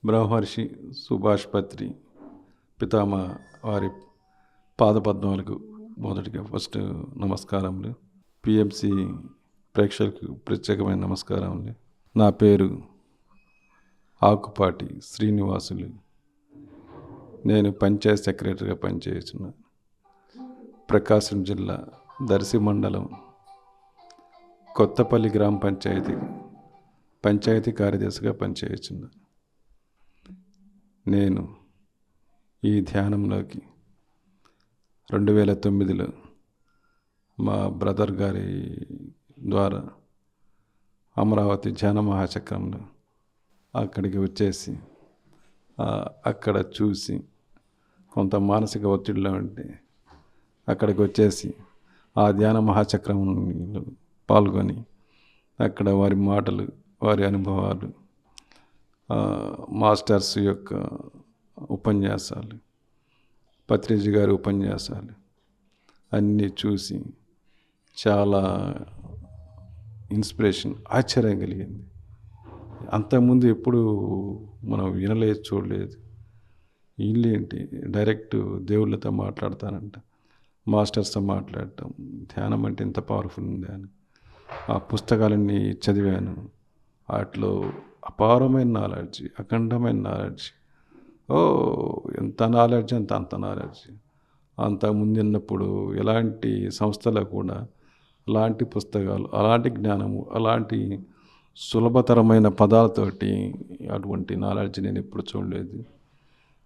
బ్రహ్మర్షి సుభాష్ పత్రి పితామహ వారి పాదపద్మాలకు మొదటిగా ఫస్ట్ నమస్కారములు. పిఎంసి ప్రేక్షకులకు ప్రత్యేకమైన నమస్కారములు. నా పేరు ఆకుపాటి శ్రీనివాసులు. నేను పంచాయత్ సెక్రటరీగా పనిచేస్తున్నాను. ప్రకాశం జిల్లా దర్శి మండలం కొత్తపల్లి గ్రామ పంచాయతీ కార్యదర్శిగా పనిచేస్తున్నాను. నేను ఈ ధ్యానంలోకి 2009లో మా బ్రదర్ గారి ద్వారా అమరావతి ధ్యాన మహాచక్రంలో అక్కడికి వచ్చేసి అక్కడ చూసి కొంత మానసిక ఒత్తిడిలో ఉంటే అక్కడికి వచ్చేసి ఆ ధ్యాన మహాచక్రంలో పాల్గొని అక్కడ వారి మాటలు, వారి అనుభవాలు, మాస్టర్స్ యొక్క ఉపన్యాసాలు, పత్రిజీ గారి ఉపన్యాసాలు అన్నీ చూసి చాలా ఇన్స్పిరేషన్, ఆశ్చర్యం కలిగింది. అంతకుముందు ఎప్పుడు మనం వినలేదు, చూడలేదు. వీళ్ళేంటి డైరెక్ట్ దేవుళ్ళతో మాట్లాడతానంట, మాస్టర్స్తో మాట్లాడటం, ధ్యానం అంటే ఎంత పవర్ఫుల్ ఉంది అని ఆ పుస్తకాలన్నీ చదివాను. వాటిలో అపారమైన నాలెడ్జ్, అఖండమైన నాలెడ్జ్. ఎంత నాలెడ్జ్ అంటే అంత నాలెడ్జ్. అంతకుముందు ఉన్నప్పుడు ఎలాంటి సంస్థలో కూడా అలాంటి పుస్తకాలు, అలాంటి జ్ఞానము, అలాంటి సులభతరమైన పదాలతోటి అటువంటి నాలెడ్జ్ నేను ఎప్పుడు చూడలేదు.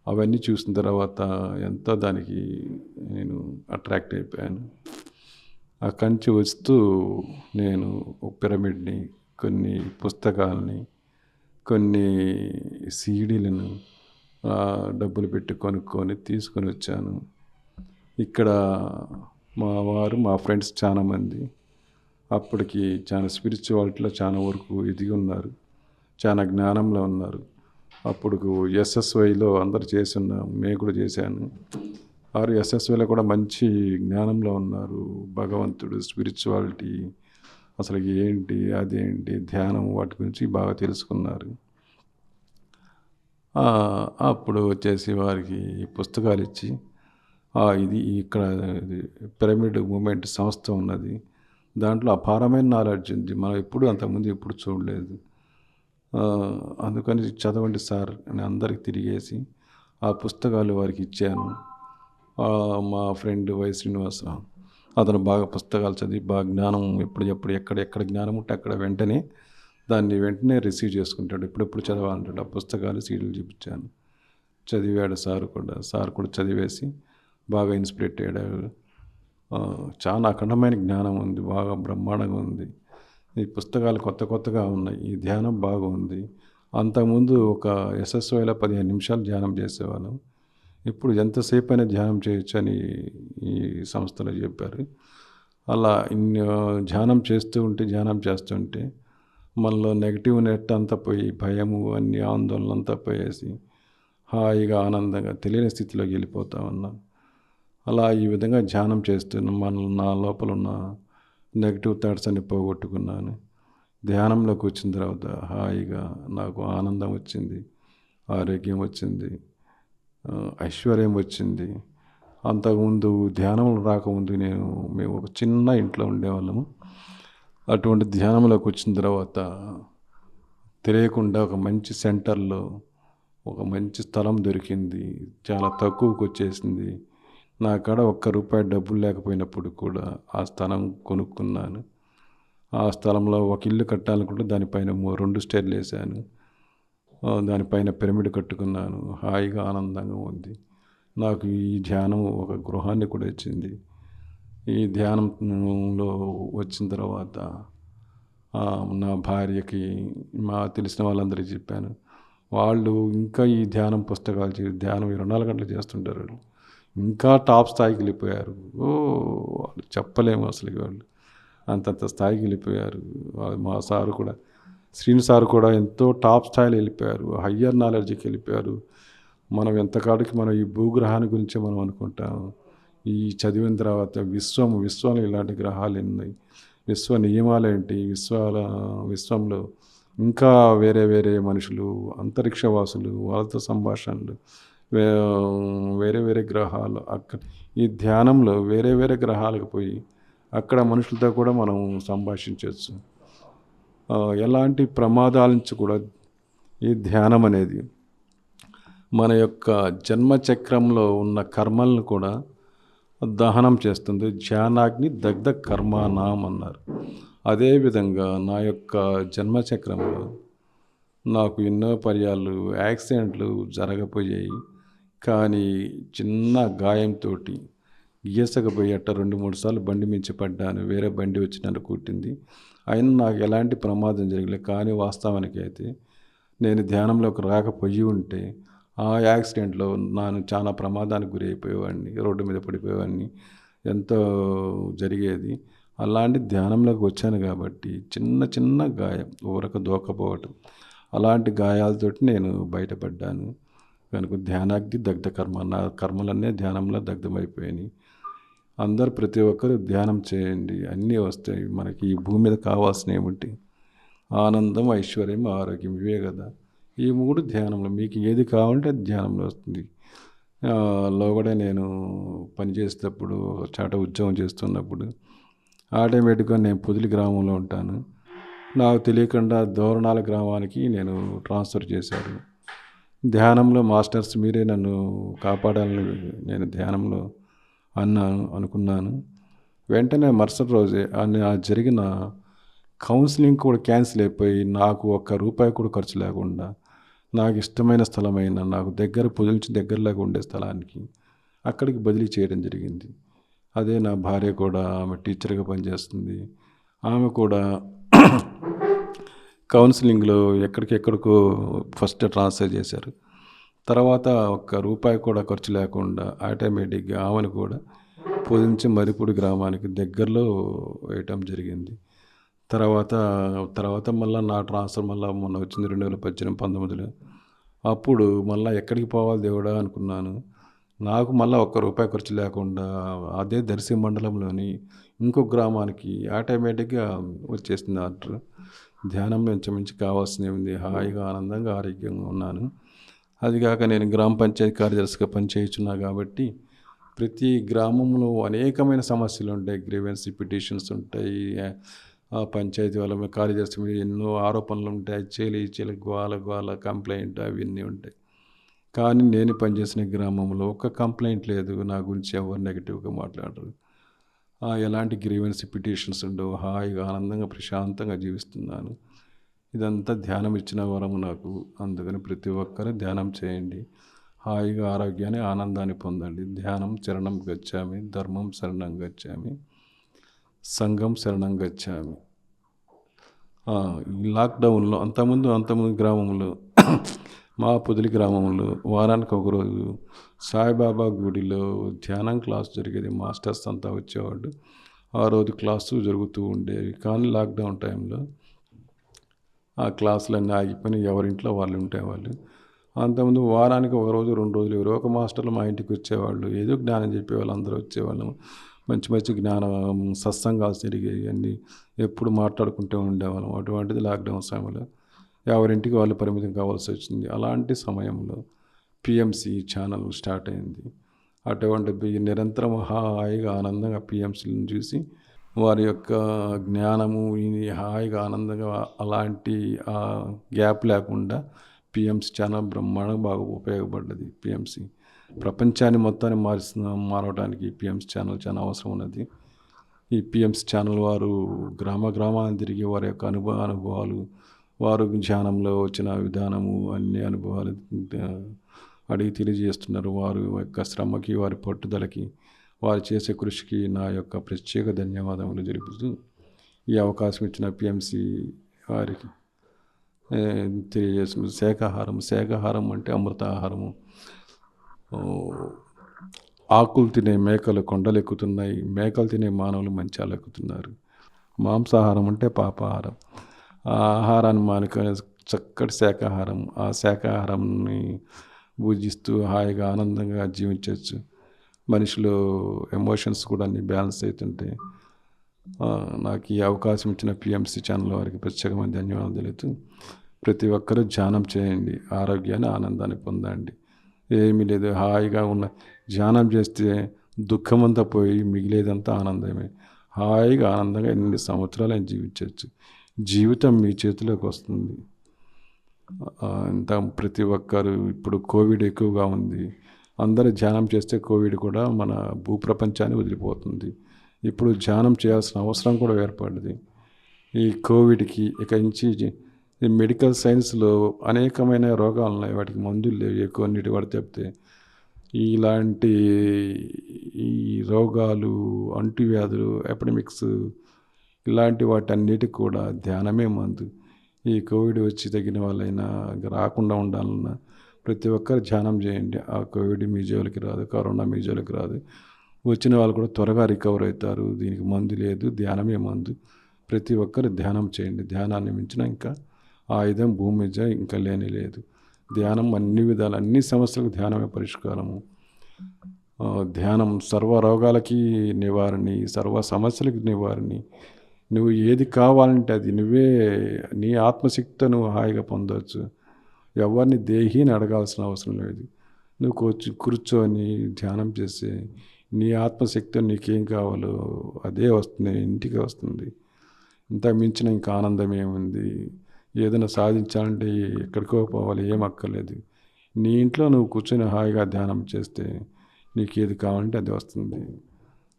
అవన్నీ చూసిన తర్వాత ఎంతో దానికి నేను అట్రాక్ట్ అయిపోయాను. అక్కడి నుంచి వస్తూ నేను పిరమిడ్ని, కొన్ని పుస్తకాలని, కొన్ని సీడీలను డబ్బులు పెట్టి కొనుక్కొని తీసుకొని వచ్చాను. ఇక్కడ మా ఫ్రెండ్స్ చాలామంది అప్పటికి చాలా స్పిరిచువాలిటీలో చాలా వరకు ఎదిగి ఉన్నారు, చాలా జ్ఞానంలో ఉన్నారు. అప్పుడు ఎస్ఎస్వైలో అందరు చేసి ఉన్నాం, మేము కూడా చేశాను. వారు ఎస్ఎస్వైలో కూడా మంచి జ్ఞానంలో ఉన్నారు. భగవంతుడు, స్పిరిచువాలిటీ అసలు ఏంటి, అదేంటి, ధ్యానం, వాటి గురించి బాగా తెలుసుకున్నారు. అప్పుడు వచ్చేసి వారికి పుస్తకాలు ఇచ్చి ఇది ఇక్కడ పిరమిడ్ మూమెంట్ సంస్థ ఉన్నది, దాంట్లో అపారమైన నాలెడ్జ్ ఉంది, మనం అంతకుముందు ఎప్పుడు చూడలేదు, అందుకని చదవండి సార్ అని అందరికి తిరిగేసి ఆ పుస్తకాలు వారికి ఇచ్చాను. మా ఫ్రెండ్ వై శ్రీనివాసరావు అతను బాగా పుస్తకాలు చదివి బాగా జ్ఞానం ఎక్కడ జ్ఞానం ఉంటే అక్కడ వెంటనే రిసీవ్ చేసుకుంటాడు. ఎప్పుడెప్పుడు చదవాలంటాడు. ఆ పుస్తకాలు సీడీలు చూపించాను. చదివాడు సార్ కూడా చదివేసి బాగా ఇన్స్పిరేట్ అయ్యాడు. చాలా అఖండమైన జ్ఞానం ఉంది, బాగా బ్రహ్మాండంగా ఉంది. ఈ పుస్తకాలు కొత్తగా ఉన్నాయి, ఈ ధ్యానం బాగుంది. అంతకుముందు ఒక ఎస్ఎస్వైలో 15 నిమిషాలు ధ్యానం చేసేవాళ్ళం, ఇప్పుడు ఎంతసేపు అయినా ధ్యానం చేయొచ్చు అని ఈ సంస్థలో చెప్పారు. అలా ధ్యానం చేస్తుంటే మనలో నెగిటివ్ నెట్ అంతా పోయి, భయము, అన్ని ఆందోళన అంతా పోయేసి హాయిగా ఆనందంగా తెలియని స్థితిలోకి వెళ్ళిపోతా ఉన్నాం. అలా ఈ విధంగా ధ్యానం చేస్తున్న నా లోపల ఉన్న నెగిటివ్ థాట్స్ అన్ని పోగొట్టుకున్నాను. ధ్యానంలోకి వచ్చిన తర్వాత హాయిగా నాకు ఆనందం వచ్చింది, ఆరోగ్యం వచ్చింది, ఐశ్వర్యం వచ్చింది. అంతకుముందు ధ్యానం రాకముందు మేము ఒక చిన్న ఇంట్లో ఉండేవాళ్ళము. అటువంటి ధ్యానంలోకి వచ్చిన తర్వాత తెలియకుండా ఒక మంచి సెంటర్లో ఒక మంచి స్థలం దొరికింది, చాలా తక్కువకు వచ్చేసింది. నా కాడ ₹1 డబ్బులు లేకపోయినప్పుడు కూడా ఆ స్థలం కొనుక్కున్నాను. ఆ స్థలంలో ఒక ఇల్లు కట్టాలనుకుంటే దానిపైన 2 స్టేర్లు వేసాను, దానిపైన పిరమిడ్ కట్టుకున్నాను. హాయిగా ఆనందంగా ఉంది. నాకు ఈ ధ్యానం ఒక గృహాన్ని కూడా ఇచ్చింది. ఈ ధ్యానంలో వచ్చిన తర్వాత నా భార్యకి, మా తెలిసిన వాళ్ళందరికీ చెప్పాను. వాళ్ళు ఇంకా ఈ ధ్యానం పుస్తకాలు ధ్యానం 24 గంటలు చేస్తుంటారు. వాళ్ళు ఇంకా టాప్ స్థాయికి వెళ్ళిపోయారు. వాళ్ళు చెప్పలేము అసలు, వాళ్ళు అంతంత స్థాయికి వెళ్ళిపోయారు. మా సారు కూడా, శ్రీను సార్ కూడా ఎంతో టాప్ స్థాయిలో వెళ్ళిపోయారు, హయ్యర్ నాలెడ్జ్కి వెళ్ళిపోయారు. మనం ఎంతకాడికి మనం ఈ భూగ్రహాన్ని గురించి మనం అనుకుంటాం. ఈ చదివిన తర్వాత విశ్వంలో ఇలాంటి గ్రహాలు ఉన్నాయి, విశ్వ నియమాలు ఏంటి, విశ్వంలో ఇంకా వేరే వేరే మనుషులు, అంతరిక్షవాసులు, వాళ్ళతో సంభాషణలు, వే వేరే వేరే గ్రహాలు ఈ ధ్యానంలో వేరే వేరే గ్రహాలకు పోయి అక్కడ మనుషులతో కూడా మనం సంభాషించవచ్చు. ఎలాంటి ప్రమాదాల నుంచి కూడా ఈ ధ్యానం అనేది మన యొక్క జన్మచక్రంలో ఉన్న కర్మలను కూడా దహనం చేస్తుంది. ధ్యానాగ్ని దగ్ధ కర్మాణం అన్నారు. అదేవిధంగా నా యొక్క జన్మచక్రంలో నాకు ఎన్నో పర్యాలు యాక్సిడెంట్లు జరగపోయాయి. కానీ చిన్న గాయంతో గీసకపోయి అట్ట 2-3 సార్లు బండి మించి పడ్డాను. వేరే బండి వచ్చి నన్ను కుట్టింది. అయినా నాకు ఎలాంటి ప్రమాదం జరగలేదు. కానీ వాస్తవానికి అయితే నేను ధ్యానంలోకి రాకపోయి ఉంటే ఆ యాక్సిడెంట్లో నేను చాలా ప్రమాదానికి గురి అయిపోయేవాడిని, రోడ్డు మీద పడిపోయేవాడిని, ఎంతో జరిగేది. అలాంటి ధ్యానంలోకి వచ్చాను కాబట్టి చిన్న చిన్న గాయం, ఊరక దూకపోవటం, అలాంటి గాయాలతోటి నేను బయటపడ్డాను. కనుక ధ్యానాగ్ని దగ్ధ కర్మ, నా కర్మలన్నీ ధ్యానంలో దగ్ధమైపోయినాయి. అందరు ప్రతి ఒక్కరు ధ్యానం చేయండి, అన్నీ వస్తాయి. మనకి ఈ భూమి మీద కావాల్సిన ఏమిటి? ఆనందం, ఐశ్వర్యం, ఆరోగ్యం, ఇవే కదా. ఈ 3 ధ్యానంలో మీకు ఏది కావాలంటే అది ధ్యానంలో వస్తుంది. లోగడే నేను పనిచేసేటప్పుడు చాట ఉద్యోగం చేస్తున్నప్పుడు ఆటోమేటిక్గా నేను పొదిలి గ్రామంలో ఉంటాను. నాకు తెలియకుండా దోరణాల గ్రామానికి నేను ట్రాన్స్ఫర్ చేశారు. ధ్యానంలో మాస్టర్స్ మీరే నన్ను కాపాడాలని నేను ధ్యానంలో అనుకున్నాను. వెంటనే మరుసటి రోజే జరిగిన కౌన్సిలింగ్ కూడా క్యాన్సిల్ అయిపోయి నాకు ₹1 కూడా ఖర్చు లేకుండా నాకు ఇష్టమైన స్థలమైన, నాకు పొదిలించి దగ్గరలాగా ఉండే స్థలానికి అక్కడికి బదిలీ చేయడం జరిగింది. అదే నా భార్య కూడా, ఆమె టీచర్గా పనిచేస్తుంది. ఆమె కూడా కౌన్సిలింగ్లో ఎక్కడికెక్కడికో ఫస్ట్ ట్రాన్స్ఫర్ చేశారు. తర్వాత ₹1 కూడా ఖర్చు లేకుండా ఆటోమేటిక్గా ఆమెను కూడా పొదిలించి మరిపూడి గ్రామానికి దగ్గరలో వేయటం జరిగింది. తర్వాత మళ్ళీ నా ట్రాన్స్ఫర్ మొన్న వచ్చింది 2018-19లో. అప్పుడు మళ్ళీ ఎక్కడికి పోవాలి దేవుడా అనుకున్నాను. నాకు మళ్ళీ ₹1 ఖర్చు లేకుండా అదే దర్శి మండలంలోని ఇంకో గ్రామానికి ఆటోమేటిక్గా వచ్చేసింది ఆర్డర్. ధ్యానంలో ఇంచుమించు కావాల్సినవి ఉంది. హాయిగా, ఆనందంగా, ఆరోగ్యంగా ఉన్నాను. అదిగాక నేను గ్రామ పంచాయతీ కార్యదర్శిగా పనిచేయుచున్నా కాబట్టి ప్రతి గ్రామంలో అనేకమైన సమస్యలు ఉంటాయి. గ్రీవెన్స్ పిటిషన్స్ ఉంటాయి. ఆ పంచాయతీ వాళ్ళ కార్యదర్శి మీద ఎన్నో ఆరోపణలు ఉంటాయి. చేలి గోల కంప్లైంట్ అవన్నీ ఉంటాయి. కానీ నేను పనిచేసిన గ్రామంలో ఒక్క కంప్లైంట్ లేదు. నా గురించి ఎవరు నెగిటివ్గా మాట్లాడరు. ఎలాంటి గ్రీవెన్స్ పిటిషన్స్ ఉండవు. హాయిగా, ఆనందంగా, ప్రశాంతంగా జీవిస్తున్నాను. ఇదంతా ధ్యానం ఇచ్చిన వరం నాకు. అందుకని ప్రతి ఒక్కరు ధ్యానం చేయండి. హాయిగా, ఆరోగ్యాన్ని, ఆనందాన్ని పొందండి. ధ్యానం శరణం గచ్చామి, ధర్మం శరణం గచ్చామి, సంఘం శరణం గచ్చామి. ఈ లాక్డౌన్లో అంతకుముందు గ్రామంలో మా పొదిలి గ్రామంలో వారానికి ఒకరోజు సాయిబాబా గుడిలో ధ్యానం క్లాస్ జరిగేది. మాస్టర్స్ అంతా వచ్చేవాళ్ళు. ఆ రోజు క్లాసు జరుగుతూ ఉండేవి. కానీ లాక్డౌన్ టైంలో ఆ క్లాసులన్నీ ఆగిపోయి ఎవరింట్లో వాళ్ళు ఉండేవాళ్ళు. అంతకుముందు వారానికి ఒక రోజు 2 రోజులు ఎవరో ఒక మాస్టర్లు మా ఇంటికి వచ్చేవాళ్ళు. ఏదో జ్ఞానం చెప్పేవాళ్ళు, అందరూ వచ్చేవాళ్ళం. మంచి జ్ఞానం సత్సంగాలు జరిగేవి. అన్నీ ఎప్పుడు మాట్లాడుకుంటూ ఉండేవాళ్ళం. అటువంటిది లాక్డౌన్ సమయంలో ఎవరింటికి వాళ్ళు పరిమితం కావాల్సి వచ్చింది. అలాంటి సమయంలో పిఎంసి ఛానల్ స్టార్ట్ అయింది. అటువంటి నిరంతరం హాయిగా, ఆనందంగా పిఎంసీలను చూసి వారి యొక్క జ్ఞానము హాయిగా, ఆనందంగా, అలాంటి గ్యాప్ లేకుండా పిఎంసి ఛానల్ బ్రహ్మాండంగా బాగా ఉపయోగపడ్డది. పిఎంసి ప్రపంచాన్ని మొత్తాన్ని మారవడానికి పిఎంసి ఛానల్ చాలా అవసరం ఉన్నది. ఈ పిఎంసి ఛానల్ వారు గ్రామాన్ని తిరిగి వారి యొక్క అనుభవాలు, వారు ధ్యానంలో వచ్చిన విధానము, అన్ని అనుభవాలు అడిగి తెలియజేస్తున్నారు. వారి యొక్క శ్రమకి, వారి పట్టుదలకి, వారు చేసే కృషికి నా యొక్క ప్రత్యేక ధన్యవాదములు తెలుపుతూ ఈ అవకాశం ఇచ్చిన పిఎంసి వారికి తెలియజేస్తుంది. శాకాహారం అంటే అమృతాహారము. ఆకులు తినే మేకలు కొండలు ఎక్కుతున్నాయి, మేకలు తినే మానవులు మంచాలు ఎక్కుతున్నారు. మాంసాహారం అంటే పాపాహారం. ఆ ఆహారాన్ని మానుకొని చక్కటి శాకాహారం, ఆ శాకాహారాన్ని పూజిస్తూ హాయిగా, ఆనందంగా జీవించవచ్చు. మనిషిలో ఎమోషన్స్ కూడా అన్ని బ్యాలెన్స్ అవుతుంటాయి. నాకు ఈ అవకాశం ఇచ్చిన పిఎంసి ఛానల్ వారికి ప్రత్యేకమైన ధన్యవాదాలు తెలుపుతూ ప్రతి ఒక్కరూ ధ్యానం చేయండి, ఆరోగ్యాన్ని ఆనందాన్ని పొందండి. ఏమీ లేదు, హాయిగా ఉన్న ధ్యానం చేస్తే దుఃఖమంతా పోయి మిగిలేదంతా ఆనందమే. హాయిగా ఆనందంగా ఎన్ని సంవత్సరాలు జీవించవచ్చు. జీవితం మీ చేతిలోకి వస్తుంది. ఇంత ప్రతి ఒక్కరు ఇప్పుడు కోవిడ్ ఎక్కువగా ఉంది, అందరూ ధ్యానం చేస్తే కోవిడ్ కూడా మన భూప్రపంచాన్ని వదిలిపోతుంది. ఇప్పుడు ధ్యానం చేయాల్సిన అవసరం కూడా ఏర్పడింది ఈ కోవిడ్కి. ఇక నుంచి ఈ మెడికల్ సైన్స్లో అనేకమైన రోగాలు ఉన్నాయి, వాటికి మందులు లేవు. కొన్నిటి కూడా చెప్తే ఇలాంటి ఈ రోగాలు, అంటువ్యాధులు, ఎపిడమిక్స్ ఇలాంటి వాటన్నిటికి కూడా ధ్యానమే మందు. ఈ కోవిడ్ వచ్చి తగిన వాళ్ళైనా రాకుండా ఉండాలన్నా ప్రతి ఒక్కరు ధ్యానం చేయండి. ఆ కోవిడ్ మీ జోలికి రాదు, కరోనా మీ జోలికి రాదు. వచ్చిన వాళ్ళు కూడా త్వరగా రికవర్ అవుతారు. దీనికి మందు లేదు, ధ్యానమే మందు. ప్రతి ఒక్కరు ధ్యానం చేయండి. ధ్యానాన్ని మించిన ఇంకా ఆయుధం భూమి మీద ఇంకా లేని లేదు. ధ్యానం అన్ని విధాలు, అన్ని సమస్యలకు ధ్యానమే పరిష్కారము. ధ్యానం సర్వ రోగాలకి నివారణి, సర్వ సమస్యలకి నివారణి. నువ్వు ఏది కావాలంటే అది నువ్వే నీ ఆత్మశక్తితో నువ్వు హాయిగా పొందవచ్చు. ఎవరిని దేహిని అడగాల్సిన అవసరం లేదు. నువ్వు కూర్చొని ధ్యానం చేస్తే నీ ఆత్మశక్తితో నీకేం కావాలో అదే వస్తుంది, ఇంటికి వస్తుంది. ఇంత మించిన ఇంకా ఆనందం ఏముంది? ఏదైనా సాధించాలంటే ఎక్కడికో పోవాలి, ఏం అక్కర్లేదు. నీ ఇంట్లో నువ్వు కూర్చొని హాయిగా ధ్యానం చేస్తే నీకు ఏది కావాలంటే అది వస్తుంది.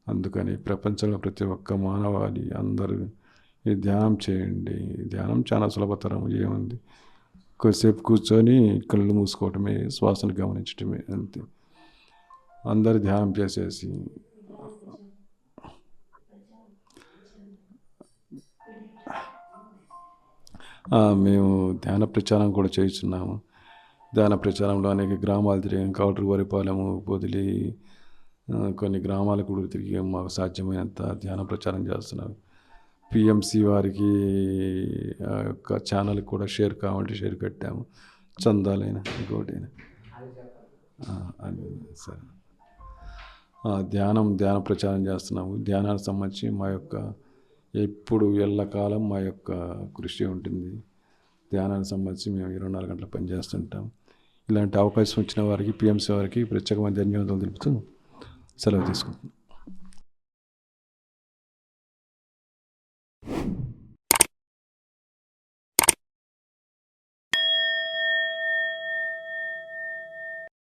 అందుకని ప్రపంచంలో ప్రతి ఒక్క మానవాళి అందరూ ఈ ధ్యానం చేయండి. ధ్యానం చాలా సులభతరం, ఏముంది? కొద్దిసేపు కూర్చొని కళ్ళు మూసుకోవటమే, శ్వాసను గమనించటమే, అంతే. అందరు ధ్యానం చేసేసి మేము ధ్యాన ప్రచారం కూడా చేస్తున్నాము. ధ్యాన ప్రచారంలో అనేక గ్రామాలు తిరిగాం. కౌటరు, వరిపాలెము, పొదిలి, కొన్ని గ్రామాలకు కూడా తిరిగి మాకు సాధ్యమైనంత ధ్యాన ప్రచారం చేస్తున్నాం. పిఎంసి వారికి యొక్క ఛానల్కి కూడా షేర్ కావాలంటే షేర్ కట్టాము. చందాలైనా ఇంకోటైనా సరే. ధ్యాన ప్రచారం చేస్తున్నాము. ధ్యానానికి సంబంధించి మా యొక్క ఎప్పుడు ఎల్లకాలం మా యొక్క కృషి ఉంటుంది. ధ్యానానికి సంబంధించి మేము 24 గంటలు పనిచేస్తుంటాం. ఇలాంటి అవకాశం వచ్చిన వారికి, పిఎంసి వారికి ప్రత్యేకమైన ధన్యవాదాలు తెలుపుతూ సెలవు తీసుకుంటున్నాం.